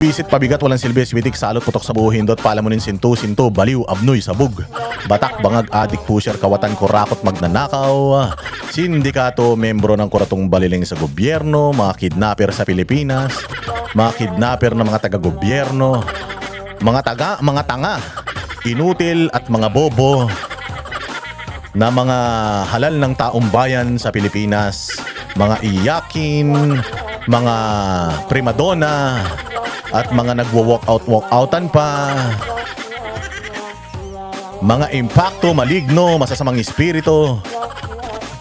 Pisit pabigat walang silbi, sibitik, salot, putok sa buhin, dot palamunin, sinto, baliw, abnoy, sabog, batak, bangag, adik, pusher, kawatan, kurakot, magnanakaw, sindikato, membro ng kuratong baliling sa gobyerno, mga kidnapper sa Pilipinas, mga kidnapper ng mga taga-gobyerno, mga tanga, inutil at mga bobo na mga halal ng taong bayan sa Pilipinas, mga iyakin, mga primadona, at mga nagwo-walk-outan pa, mga impacto maligno, masasamang espiritu,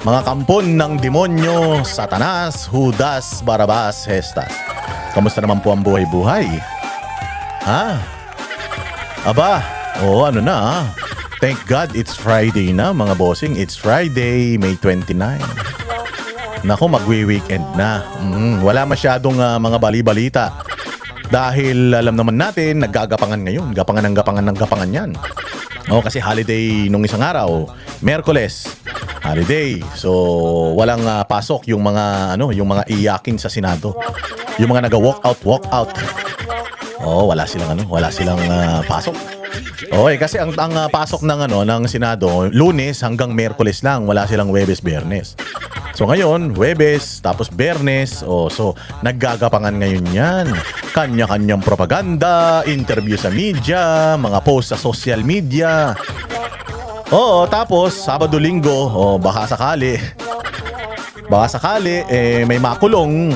mga kampon ng demonyo, Satanas, Judas, Barabas, Hestas. Kamusta naman po ang buhay-buhay? Ha? Aba, ano na. Thank God it's Friday na mga bossing. It's Friday, May 29. Nako, magwi-weekend na. Wala masyadong mga bali-balita. Dahil alam naman natin, naggagapangan ngayon. Gapangan yan. Kasi holiday nung isang araw. Merkules, holiday. So, walang pasok yung mga iyakin sa Senado. Yung mga walk out. Wala silang pasok. Kasi ang pasok ng Senado, Lunes hanggang Merkules lang, wala silang Huwebes, Biyernes. So ngayon, Huwebes, tapos Biyernes, so naggagapangan ngayon yan. Kanya-kanyang propaganda, interview sa media, mga post sa social media. Tapos Sabado, Linggo, baka sakali may makulong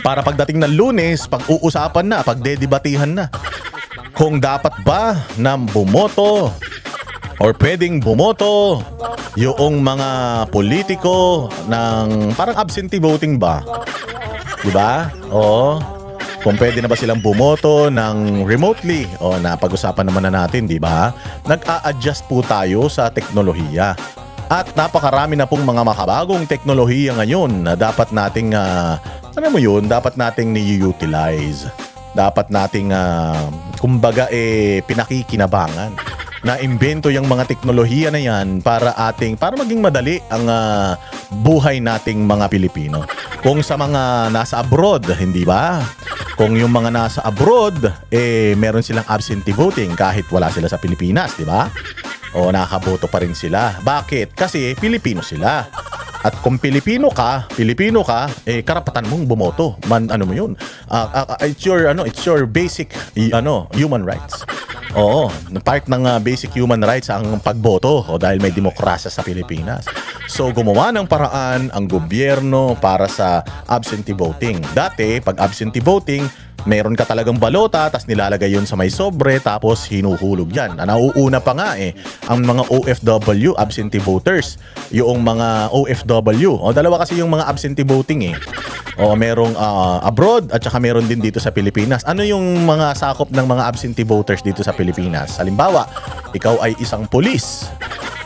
para pagdating ng Lunes, pag-uusapan na, pagdedebatihan na kung dapat ba nang bumoto or pwedeng bumoto yung mga politiko ng parang absentee voting ba? Diba? Kung pwede na ba silang bumoto ng remotely? Napag-usapan naman na natin, diba? Nag-a-adjust po tayo sa teknolohiya. At napakarami na pong mga makabagong teknolohiya ngayon na dapat nating, dapat nating ni-utilize. Dapat nating, pinakikinabangan. Na-imbento yung mga teknolohiya na yan para maging madali ang buhay nating mga Pilipino. Kung sa mga nasa abroad, hindi ba? Kung yung mga nasa abroad, meron silang absentee voting kahit wala sila sa Pilipinas, di ba? Nakaboto pa rin sila. Bakit? Kasi Pilipino sila. At kung Pilipino ka, karapatan mong bumoto. It's your basic human rights. Part ng basic human rights ang pagboto dahil may demokrasya sa Pilipinas. So gumawa ng paraan ang gobyerno para sa absentee voting. Dati, pag absentee voting, meron ka talagang balota, tapos nilalagay yun sa may sobre, tapos hinuhulog yan. Nauuna pa nga ang mga OFW, absentee voters. Yung mga OFW, dalawa kasi yung mga absentee voting merong abroad at saka meron din dito sa Pilipinas. Ano yung mga sakop ng mga absentee voters dito sa Pilipinas? Halimbawa, ikaw ay isang pulis,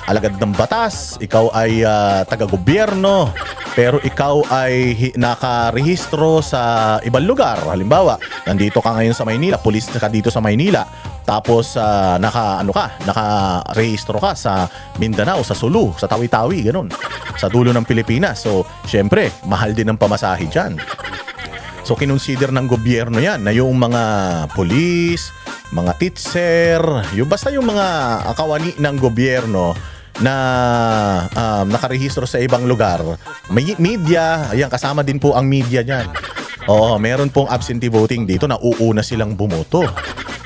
alagad ng batas, ikaw ay taga-gobyerno, pero ikaw ay nakarehistro sa ibang lugar. Halimbawa, nandito ka ngayon sa Maynila, pulis ka dito sa Maynila, tapos nakarehistro ka sa Mindanao, sa Sulu, sa Tawi-Tawi, ganun, sa dulo ng Pilipinas. So, syempre, mahal din ang pamasahe dyan. So, kinonsider ng gobyerno yan na yung mga pulis, mga teacher, basta yung mga kawani ng gobyerno na nakarehistro sa ibang lugar. May media, ayan, kasama din po ang media dyan. Meron pong absentee voting dito, nauuna silang bumoto.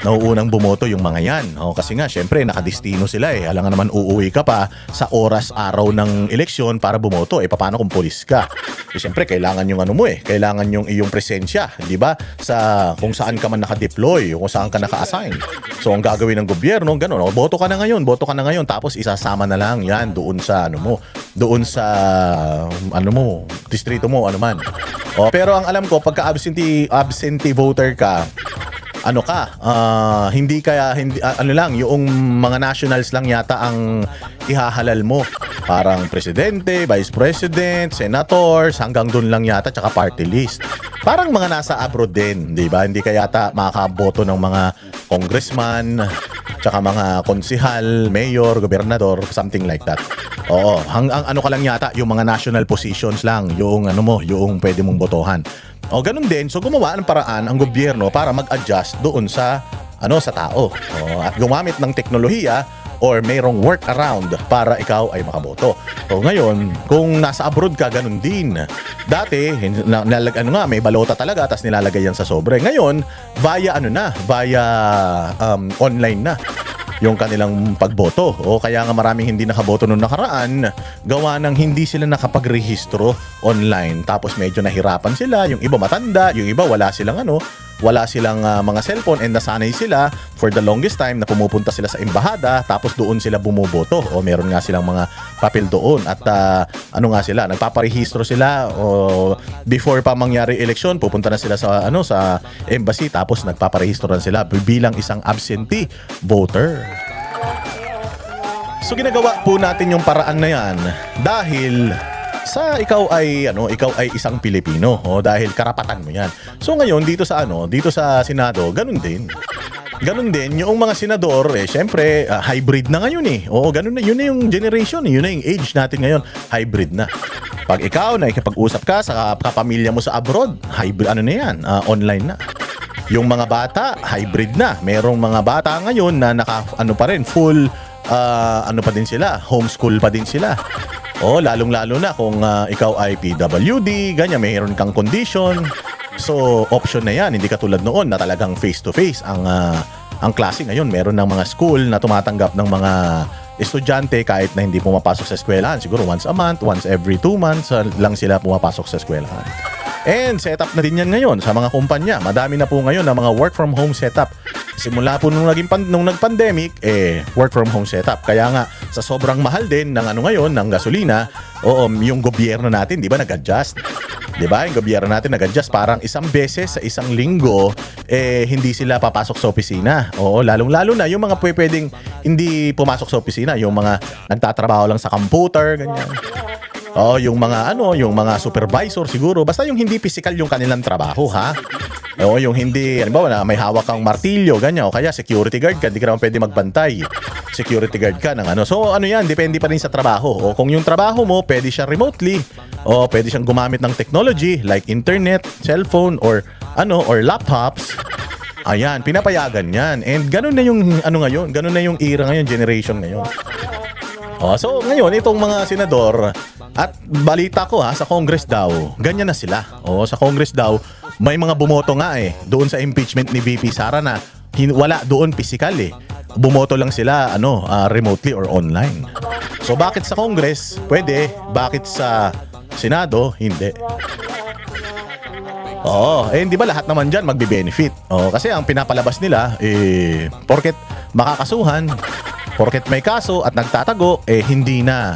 Nauunang bumoto yung mga yan. Kasi nga, syempre, nakadestino sila Alam nga naman, uuwi ka pa sa oras-araw ng eleksyon para bumoto. Paano kung pulis ka? Syempre, kailangan yung kailangan yung iyong presensya, di ba? Sa kung saan ka man nakadeploy, kung saan ka naka-assign. So, ang gagawin ng gobyerno, ganun. Boto ka na ngayon, tapos isasama na lang yan doon sa, doon sa, distrito mo, man. Pero ang alam ko, pagka absentee voter ka, hindi yung mga nationals lang yata ang ihahalal mo. Parang presidente, vice president, senators, hanggang dun lang yata, tsaka party list. Parang mga nasa abroad din, di ba? Hindi ka yata makakaboto ng mga congressman, tsaka mga konsihal, mayor, gobernador, something like that. Ang ka lang yata, yung mga national positions lang, yung yung pwede mong botohan. O ganun din, so gumawa ng paraan ang gobyerno para mag-adjust doon sa sa tao. At gumamit ng teknolohiya or mayroong workaround para ikaw ay makaboto. So ngayon, kung nasa abroad ka, ganun din. Dati, may balota talaga, tapos nilalagay yan sa sobre. Ngayon, via online na yung kanilang pagboto. O kaya nga maraming hindi nakaboto noong nakaraan, gawa ng hindi sila nakapagrehistro online. Tapos medyo nahirapan sila, yung iba matanda, yung iba wala silang mga cellphone, and nasanay sila for the longest time na pumupunta sila sa embahada, tapos doon sila bumuboto. O meron nga silang mga papel doon at nagpaparehistro sila, o before pa mangyari eleksyon, pupunta na sila sa sa embassy, tapos nagpaparehistro na sila bilang isang absentee voter. So ginagawa po natin yung paraan na yan dahil sa ikaw ay isang Pilipino, dahil karapatan mo 'yan. So ngayon dito sa Senado, ganun din. Ganun din yung mga senador, syempre hybrid na ngayon eh. Oo, ganun na, yun na yung generation, yun na yung age natin ngayon, hybrid na. Pag ikaw nakikipag-usap ka sa kapamilya mo sa abroad, hybrid online na. Yung mga bata, hybrid na. Merong mga bata ngayon na pa rin full pa din sila, homeschool pa din sila. Lalong-lalo na kung ikaw ay PWD, ganyan, mayroon kang condition. So, option na yan. Hindi katulad noon na talagang face-to-face ang klase ngayon. Meron ng mga school na tumatanggap ng mga estudyante kahit na hindi pumapasok sa eskwelahan. Siguro once a month, once every 2 months lang sila pumapasok sa eskwelahan. And setup na din yan ngayon sa mga kumpanya. Madami na po ngayon na mga work from home setup. Simula po nung nag-pandemic, work from home setup. Kaya nga, sa sobrang mahal din ng ngayon, ng gasolina, yung gobyerno natin, di ba, nag-adjust? Di ba? Yung gobyerno natin nag-adjust. Parang isang beses sa isang linggo, hindi sila papasok sa opisina. Lalong-lalo na yung mga pwedeng hindi pumasok sa opisina. Yung mga nagtatrabaho lang sa computer, ganyan. Yung mga supervisor siguro. Basta yung hindi physical yung kanilang trabaho, ha? Yung hindi, na may hawak kang martilyo, ganyan. O kaya security guard ka, hindi ka naman pwede magbantay. Security guard ka ng So, yan, depende pa rin sa trabaho. O kung yung trabaho mo, pwede siya remotely. O pwede siyang gumamit ng technology like internet, cellphone, or laptops. Ayan, pinapayagan yan. And ganun na yung, ngayon, ganun na yung era ngayon, generation ngayon. So ngayon, itong mga senador, at balita ko sa Congress daw, ganyan na sila. Sa Congress daw, may mga bumoto nga doon sa impeachment ni VP Sara na wala doon physical Bumoto lang sila remotely or online. So bakit sa Congress pwede, bakit sa Senado hindi? Hindi ba lahat naman dyan magbe-benefit? Kasi ang pinapalabas nila, porket makakasuhan, porket may kaso at nagtatago, hindi na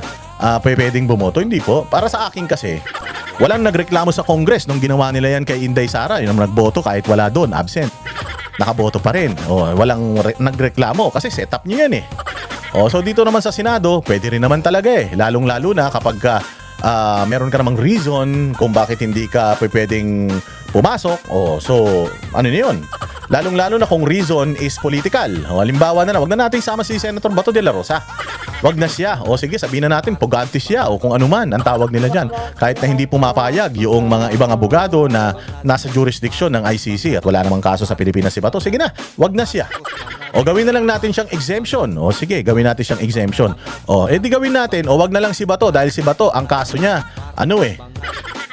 pwedeng bumoto. Hindi po. Para sa akin kasi, walang nagreklamo sa Congress nung ginawa nila yan kay Inday Sara. Yung nagboto kahit wala doon, absent. Nakaboto pa rin. Walang nagreklamo kasi setup nyo yan so dito naman sa Senado, pwede rin naman talaga Lalong-lalo na kapag meron ka namang reason kung bakit hindi ka pwedeng pumasok. So ano na yun? Lalong-lalo na kung reason is political. Halimbawa na wag na natin sama si Senator Bato de la Rosa. Wag na siya. Sige, sabihin na natin pugante siya o kung ano man ang tawag nila dyan. Kahit na hindi pumapayag yung mga ibang abogado na nasa jurisdiction ng ICC at wala namang kaso sa Pilipinas si Bato. Sige na, wag na siya. Gawin na lang natin siyang exemption. Sige, gawin natin siyang exemption. Di gawin natin. Wag na lang si Bato dahil si Bato, ang kaso niya,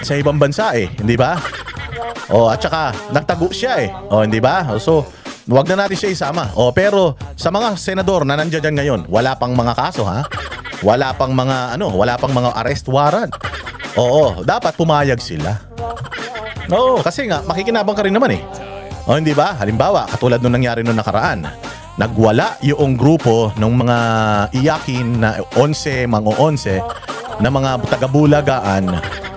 sa ibang bansa hindi ba? At saka, nagtago siya hindi ba? So, wag na natin siya isama. Pero sa mga senador na nandiyan ngayon, wala pang mga kaso, ha? Wala pang mga arrest warrant. Dapat pumayag sila. Kasi nga makikinabang ka rin naman hindi ba? Halimbawa, katulad nung nangyari nung nakaraan, nagwala yung grupo ng mga iyakin na 11 na mga taga-Bulagaan.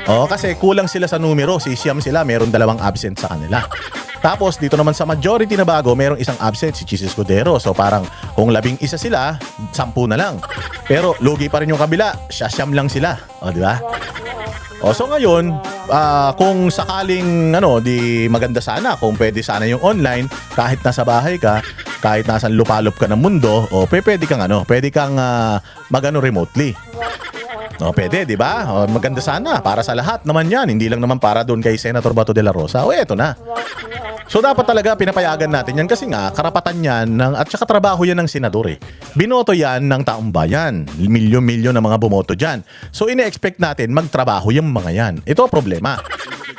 Kasi kulang sila sa numero, siyam sila, meron 2 absent sa kanila. Tapos dito naman sa majority na bago, merong isang absent, si Chis Escudero. So parang kung 11 sila, 10 na lang. Pero lugi pa rin yung kabila, siyam lang sila. Di ba? So ngayon, kung sakaling di maganda sana kung pwede sana yung online, kahit nasa bahay ka, kahit nasa lupalop ka ng mundo, pwede kang remotely. O, pwede, di ba? O, maganda sana. Para sa lahat naman yan. Hindi lang naman para doon kay Senator Bato de la Rosa. O, eto na. So, dapat talaga pinapayagan natin yan kasi nga, karapatan yan at saka trabaho yan ng senador eh. Binoto yan ng taong bayan. Milyon-milyon na mga bumoto dyan. So, ine-expect natin magtrabaho yung mga yan. Ito ang problema.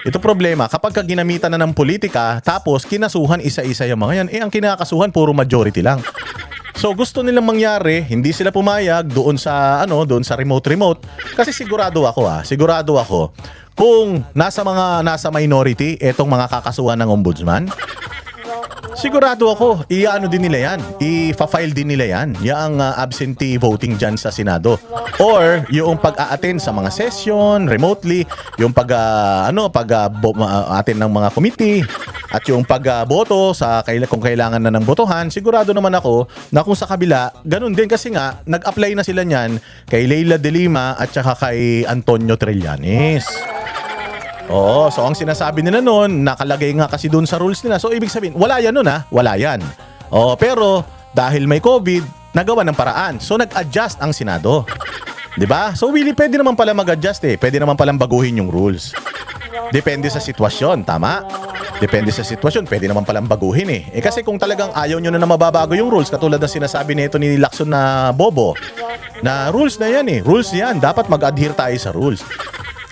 Ito problema, kapag ginamitan na ng politika, tapos kinasuhan isa-isa yung mga yan, ang kinakasuhan puro majority lang. So gusto nilang mangyari, hindi sila pumayag doon sa remote kasi sigurado ako kung nasa minority etong mga kakasuhan ng ombudsman. Sigurado ako, din nila yan. I-file din nila yan. Yung absentee voting dyan sa Senado. Or yung pag-a-attend sa mga session, remotely, yung pag-attend ng mga committee, at yung pagboto kung kailangan na ng botohan, sigurado naman ako na kung sa kabila, ganun din kasi nga, nag-apply na sila niyan kay Leila de Lima at saka kay Antonio Trillanes. Oo, so ang sinasabi nila noon, nakalagay nga kasi doon sa rules nila. So ibig sabihin, wala yan noon wala yan. Oo, pero dahil may COVID, nagawa ng paraan. So nag-adjust ang Senado. 'Di ba? So Willie, pwede naman pala mag-adjust eh. Pwede naman palang baguhin yung rules. Depende sa sitwasyon, tama? Depende sa sitwasyon, pwede naman palang baguhin eh. Kasi kung talagang ayaw nyo na mababago yung rules, katulad ng sinasabi nito ni Lacson na Bobo, na rules na yan eh. Rules yan, dapat mag-adhere tayo sa rules.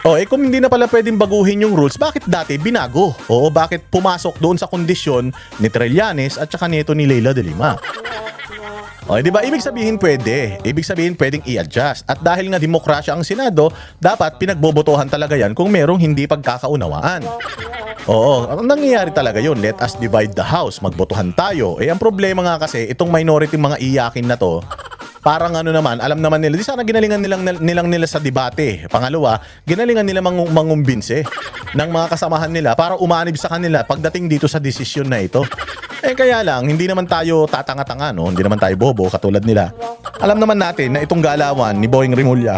Kung hindi na pala pwedeng baguhin yung rules, bakit dati binago? Bakit pumasok doon sa kondisyon ni Trillanes at saka nito ni Leila de Lima? Di ba? Ibig sabihin pwede. Ibig sabihin pwedeng i-adjust. At dahil nga demokrasya ang Senado, dapat pinagbobotohan talaga yan kung merong hindi pagkakaunawaan. Ang nangyayari talaga yun. Let us divide the house. Magbotohan tayo. Ang problema nga kasi, itong minority mga iyakin na to, parang alam naman nila, di sana ginalingan nilang nila sa debate. Pangalawa, ginalingan nila mangumbinse ng mga kasamahan nila para umanib sa kanila pagdating dito sa desisyon na ito. Kaya lang, hindi naman tayo tatanga-tanga, no? Hindi naman tayo bobo katulad nila. Alam naman natin na itong galawan ni Boying Rimulya,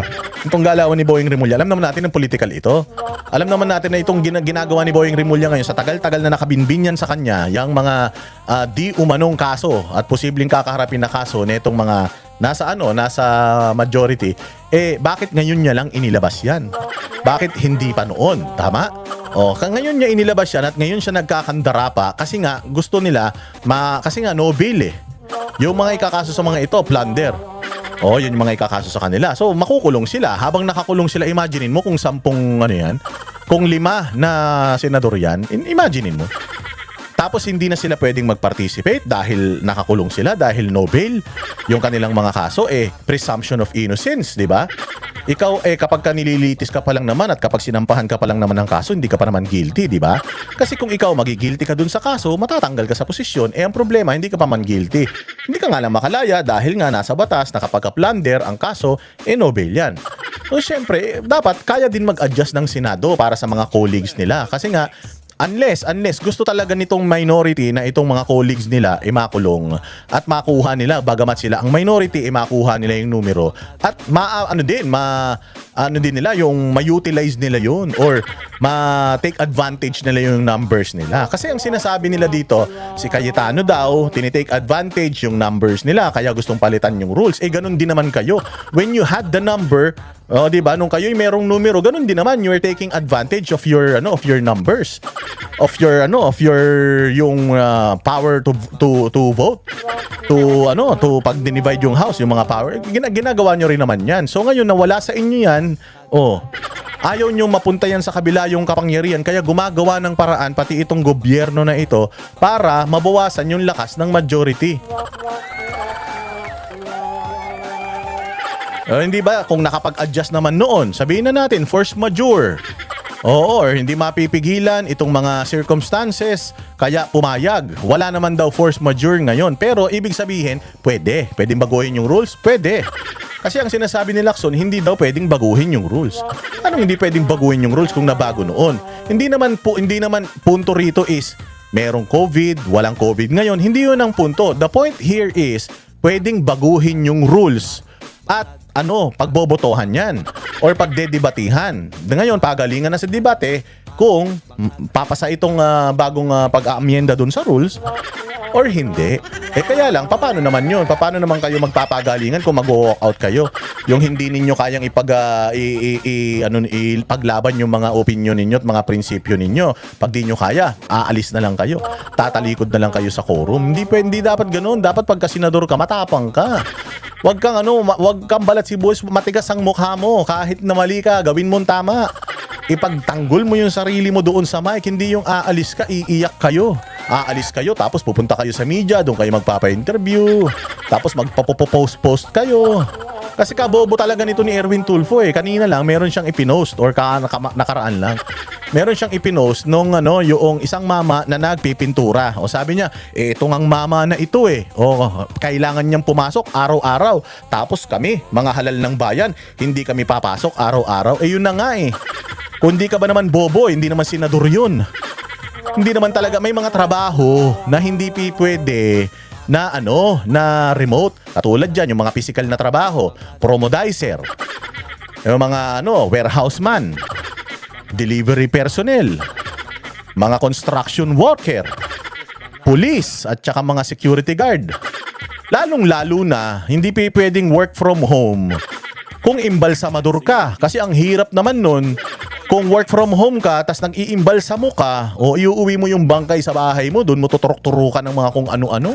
alam naman natin na political ito. Alam naman natin na itong ginagawa ni Boying Rimulya ngayon sa tagal-tagal na nakabinbin yan sa kanya, yung mga di umanong kaso at posibleng kakaharapin na kaso na itong mga nasa majority, bakit ngayon niya lang inilabas yan? Bakit hindi pa noon? Tama? Ngayon niya inilabas yan at ngayon siya nagkakandara pa kasi nga gusto nila, kasi nga no bail eh. Yung mga ikakaso sa mga ito, plunder. Yun yung mga ikakaso sa kanila. So, makukulong sila. Habang nakakulong sila, imaginein mo kung 10 kung 5 na senador yan, imaginein mo. Tapos hindi na sila pwedeng mag-participate dahil nakakulong sila, dahil no bail yung kanilang mga kaso, presumption of innocence, di ba? Ikaw, kapag ka nililitis ka pa lang naman at kapag sinampahan ka pa lang naman ng kaso, hindi ka pa naman guilty, di ba? Kasi kung ikaw magigilty ka dun sa kaso, matatanggal ka sa posisyon, ang problema, hindi ka pa man guilty. Hindi ka nga lang makalaya dahil nga nasa batas na kapag ka-plunder ang kaso, no bail yan. So, syempre, dapat kaya din mag-adjust ng Senado para sa mga colleagues nila. Kasi nga, Unless gusto talaga nitong minority na itong mga colleagues nila makulong at makuha nila, bagamat sila ang minority, makuha nila yung numero at ma-utilize nila yun or ma-take advantage nila yung numbers nila. Kasi ang sinasabi nila dito, si Cayetano daw, tinitake advantage yung numbers nila kaya gustong palitan yung rules. Ganun din naman kayo. When you had the number, di ba? Nung kayo'y merong numero, ganun din naman, you are taking advantage of your numbers, of your yung power to vote, to pag-divide yung house, yung mga power. Ginagawa nyo rin naman 'yan. So ngayon nawala sa inyo 'yan, ayaw nyo mapunta yan sa kabila yung kapangyarihan, kaya gumagawa ng paraan pati itong gobyerno na ito para mabawasan yung lakas ng majority. Hindi ba kung nakapag-adjust naman noon, sabihin na natin force majeure. Or hindi mapipigilan itong mga circumstances kaya pumayag. Wala naman daw force majeure ngayon. Pero ibig sabihin, pwedeng baguhin yung rules? Pwede. Kasi ang sinasabi ni Lacson, hindi daw pwedeng baguhin yung rules. Anong hindi pwedeng baguhin yung rules kung nabago noon? Hindi naman punto rito is merong COVID, walang COVID ngayon. Hindi yun ang punto. The point here is pwedeng baguhin yung rules at pagbobotohan yan or pagdedebatihan. Ngayon, pagalingan na sa debate kung papasa itong bagong pag-aamyenda dun sa rules or hindi. Kaya lang, paano naman yun? Paano naman kayo magpapagalingan kung mag-walk out kayo? Yung hindi ninyo kayang ipaglaban yung mga opinion ninyo at mga prinsipyo ninyo. Pag di nyo kaya, aalis na lang kayo. Tatalikod na lang kayo sa quorum. Hindi dapat ganoon. Dapat pagka senador ka, matapang ka. Wag kang balat sibuyas, matigas ang mukha mo. Kahit na mali ka, gawin mo tama. Ipagtanggol mo yung sarili mo doon sa mic, hindi yung aalis ka, iiyak kayo. Aalis kayo, tapos pupunta kayo sa media, doon kayo magpapa-interview, tapos magpapopost-post kayo. Kasi kabobo talaga nito ni Erwin Tulfo eh. Kanina lang, meron siyang ipinost, or nakaraan lang. Meron siyang ipinost nung yung isang mama na nagpipintura. O sabi niya, ito ngang mama na ito eh. O kailangan niyang pumasok araw-araw. Tapos kami, mga halal ng bayan, hindi kami papasok araw-araw. Yun na nga eh. Kung di ka ba naman bobo, hindi naman senador yun. Hindi naman talaga, may mga trabaho na hindi pwede na na remote. Katulad dyan, yung mga physical na trabaho, promodizer, yung mga warehouse man, delivery personnel, mga construction worker, police, at saka mga security guard. Lalong-lalo na, hindi pwedeng work from home kung imbalsamador ka. Kasi ang hirap naman nun, kung work from home ka, tas nag-iimbalsamo ka, o iuwi mo yung bangkay sa bahay mo, doon mo tuturok-turukan ng mga kung ano-ano.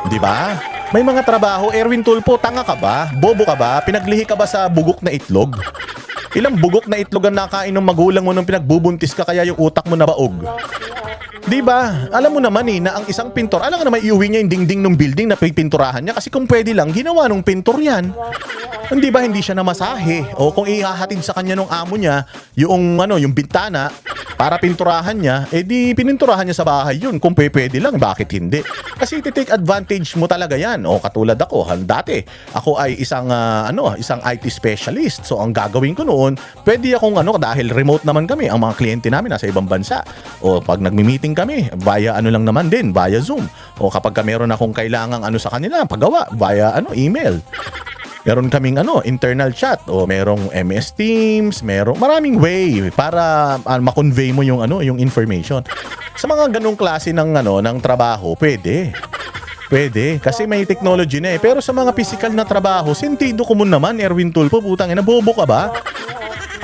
Di ba? May mga trabaho, Erwin Tulfo, tanga ka ba? Bobo ka ba? Pinaglihi ka ba sa bugok na itlog? Ilang bugok na itlog ang nakain ng magulang mo nung pinagbubuntis ka kaya yung utak mo nabaog? Di ba? Alam mo naman na ang isang pintor, alam nga naman iuwi niya yung dingding ng building na pipinturahan niya kasi kung pwede lang, ginawa nung pintor yan. Hindi ba hindi siya namasahe? O kung ihahatid sa kanya nung amo niya yung bintana para pinturahan niya, di pininturahan niya sa bahay yun. Kung pwede lang, bakit hindi? Kasi take advantage mo talaga yan. O katulad ako, dati ako ay isang IT specialist. So ang gagawin ko noon, pwede akong dahil remote naman kami, ang mga kliyente namin nasa ibang bansa. O pag nagmi-meeting kami, via lang naman din, via Zoom. O kapag meron akong kailangang sa kanila, paggawa, via email. Meron kaming internal chat o merong MS Teams, merong maraming way para ma-convey mo yung information. Sa mga ganung klase ng trabaho, pwede. Pwede kasi may technology na eh. Pero sa mga physical na trabaho, sentido ko mo naman, Erwin Tulfo, putang ina, bobo ka ba?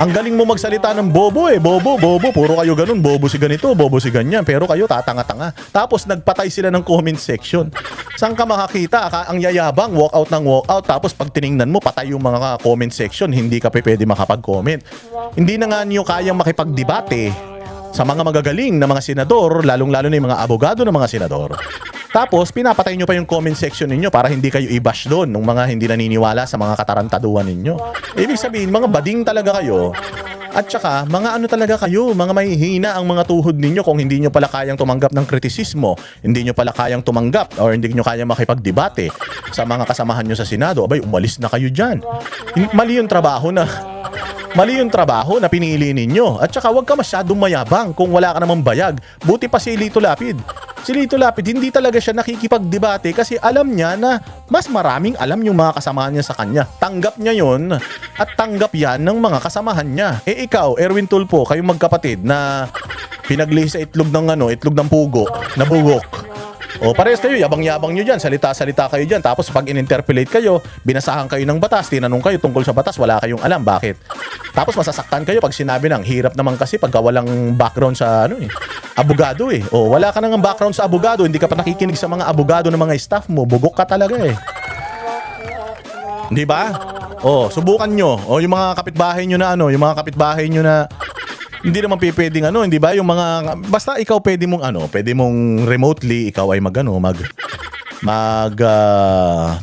Ang galing mo magsalita ng bobo eh. Bobo. Puro kayo ganun. Bobo si ganito, bobo si ganyan. Pero kayo tatanga-tanga. Tapos nagpatay sila ng comment section. Saan ka makakita? Ang yayabang, walk out ng walk out. Tapos pag tiningnan mo, patay yung mga comment section. Hindi ka pwede makapag-comment. Hindi na nga niyo kayang makipagdebate sa mga magagaling na mga senador, lalong-lalo na yung mga abogado ng mga senador. Tapos, pinapatay nyo pa yung comment section ninyo para hindi kayo i-bash doon ng mga hindi naniniwala sa mga katarantaduhan ninyo. Ibig sabihin, mga bading talaga kayo. At saka, mga talaga kayo, mga mahihina ang mga tuhod ninyo kung hindi nyo pala kayang tumanggap ng kritisismo, hindi nyo pala kayang tumanggap or hindi nyo kayang makipagdebate sa mga kasamahan nyo sa Senado. Abay, umalis na kayo dyan. Mali yung trabaho na pinili ninyo. At saka, huwag ka masyadong mayabang kung wala ka namang bayag. Buti pa si Lito Lapid. Si Lito Lapid, hindi talaga siya nakikipagdebate kasi alam niya na mas maraming alam yung mga kasamahan niya sa kanya. Tanggap niya yon at tanggap yan ng mga kasamahan niya. Ikaw, Erwin Tulfo, kayong magkapatid na pinaglihi sa itlog ng pugo, na bugok. O parehas kayo, yabang-yabang nyo dyan, salita-salita kayo dyan. Tapos pag in-interpolate kayo, binasahan kayo ng batas, tinanong kayo tungkol sa batas, wala kayong alam. Bakit? Tapos masasaktan kayo pag sinabi ng hirap naman kasi pagka walang background sa abogado eh. O wala ka nang background sa abogado, hindi ka pa nakikinig sa mga abogado ng mga staff mo, bugok ka talaga eh. Di ba? O, subukan nyo. O yung mga kapitbahay nyo na hindi naman pwedeng hindi ba? Yung mga basta ikaw pwede mong remotely ikaw ay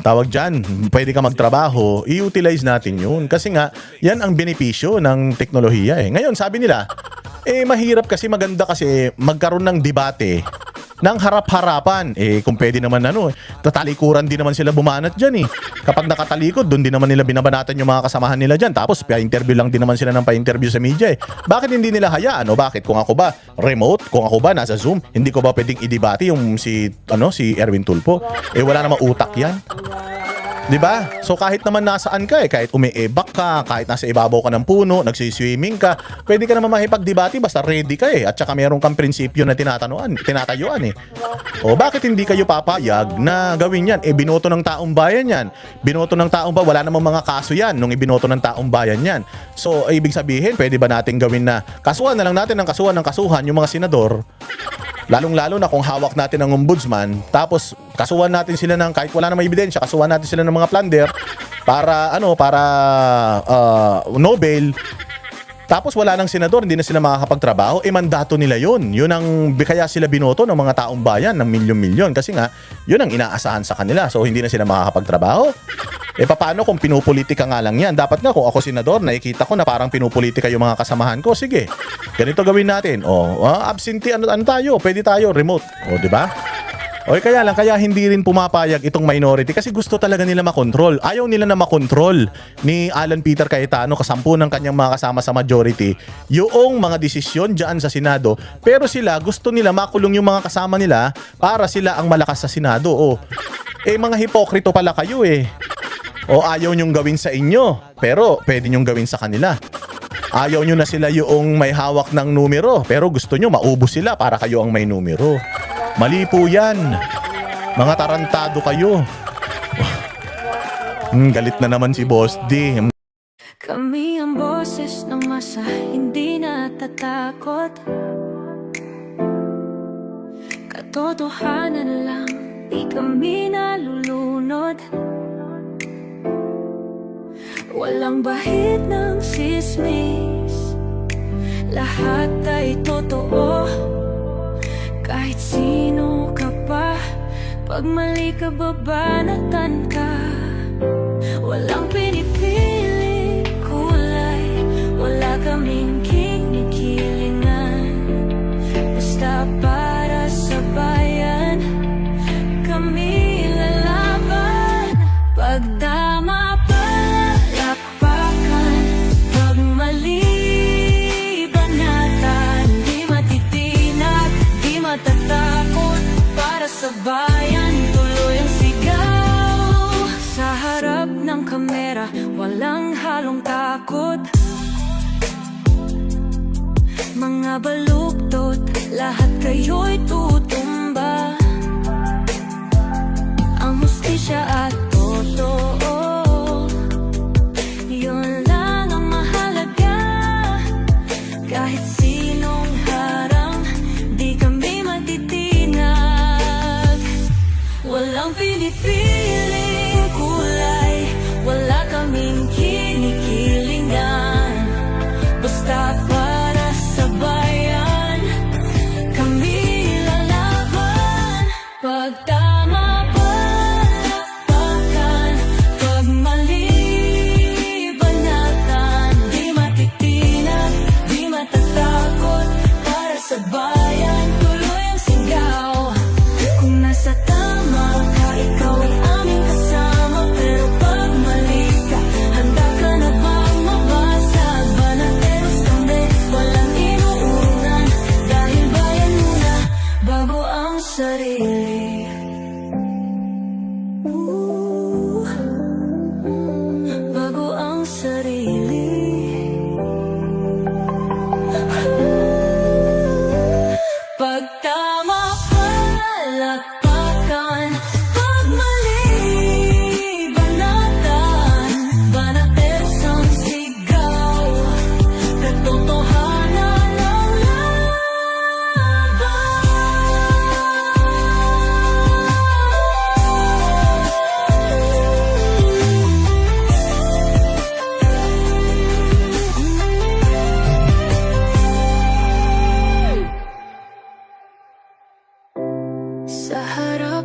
tawag diyan, pwede ka magtrabaho, i-utilize natin 'yun kasi nga 'yan ang benepisyo ng teknolohiya eh. Ngayon, sabi nila, mahirap kasi maganda kasi magkaroon ng debate ng harap-harapan. Kung pwede naman tatalikuran din naman sila bumanat dyan eh. Kapag nakatalikod, doon din naman nila binabanatan yung mga kasamahan nila dyan. Tapos pa-interview lang din naman sila ng pa-interview sa media eh. Bakit hindi nila hayaan? Bakit? Kung ako ba remote, kung ako ba nasa Zoom, hindi ko ba pwedeng i-debate yung si Erwin Tulfo? Wala namang utak yan. 'Di ba? So kahit naman nasaan ka kahit umiebak ka, kahit nasa ibabaw ka ng puno, nagsiswimming ka, pwede ka naman makipagdebate basta ready ka At saka meron kang prinsipyo na tinatayuan O bakit hindi kayo papayag na gawin yan? Binoto ng taong bayan yan. Binoto ng taong bayan, wala namang mga kaso yan nung ibinoto ng taong bayan yan. So ibig sabihin, pwede ba natin gawin na kasuhan na lang natin ng kasuhan yung mga senador? Lalong-lalo na kung hawak natin ang ombudsman, tapos kasuhan natin sila ng kahit wala namang ebidensya, kasuhan natin sila ng mga plunder para no bail. Tapos wala nang senador, hindi na sila makakapagtrabaho, mandato nila yun. Yun ang kaya sila binoto ng mga taong bayan ng milyon-milyon kasi nga yun ang inaasahan sa kanila. So hindi na sila makakapagtrabaho. Paano kung pinupolitika nga lang yan? Dapat nga kung ako senador, nakikita ko na parang pinupolitika yung mga kasamahan ko. Sige, ganito gawin natin. Absentee, ano tayo? Pwede tayo, remote. Di ba? Kaya hindi rin pumapayag itong minority kasi gusto talaga nila makontrol. Ayaw nila na makontrol ni Alan Peter Cayetano, kasampu ng kanyang mga kasama sa majority, yung mga desisyon dyan sa Senado. Pero sila, gusto nila makulong yung mga kasama nila para sila ang malakas sa Senado. Mga hipokrito pala kayo ayaw nyong gawin sa inyo, pero pwede nyong gawin sa kanila. Ayaw nyo na sila yung may hawak ng numero, pero gusto nyo maubos sila para kayo ang may numero. Mali po yan. Mga tarantado kayo. Galit na naman si Boss D. Kami ang boses ng masa, hindi natatakot. Katotohanan lang, di kami nalulunod. Walang bahid ng sismis, lahat ay totoo. Kahit sino ka pa, pag mali ka babanatan ka. Walang pinipiling kulay, wala kaming kinikilingan. Basta para sa bayan, kami lalaban. Pag tama palakpakan, pag mali banatan. Di matitinag, di matatakot, para sa bayan tuloy ang sigaw. Sa harap ng kamera, walang halong takot. Mga baluktot, lahat kayo'y tutumba. Ang hustisya at totoo, yun lang ang mahalaga. Kahit sinong harang, di kami matitinag. Walang pinipiling kulay, wala kaming kinikilingan. Basta para sa bayan, kami lalaban. Pag tama palakpakan, pag mali banatan. Di matitinag, di matatakot, para sa bayan tuloy ang sigaw. Kung nasa tama ka, ikaw ay aming kasama. Pero pag mali ka, handa ka na bang mabasag? Banateros kami, walang inuunan, dahil bayan muna bago ang sarili. Bago ang sarili. Pag tama palakpakan, pag mali banatan. Banateros ang sigaw, katotohanan ang laban. Sa harap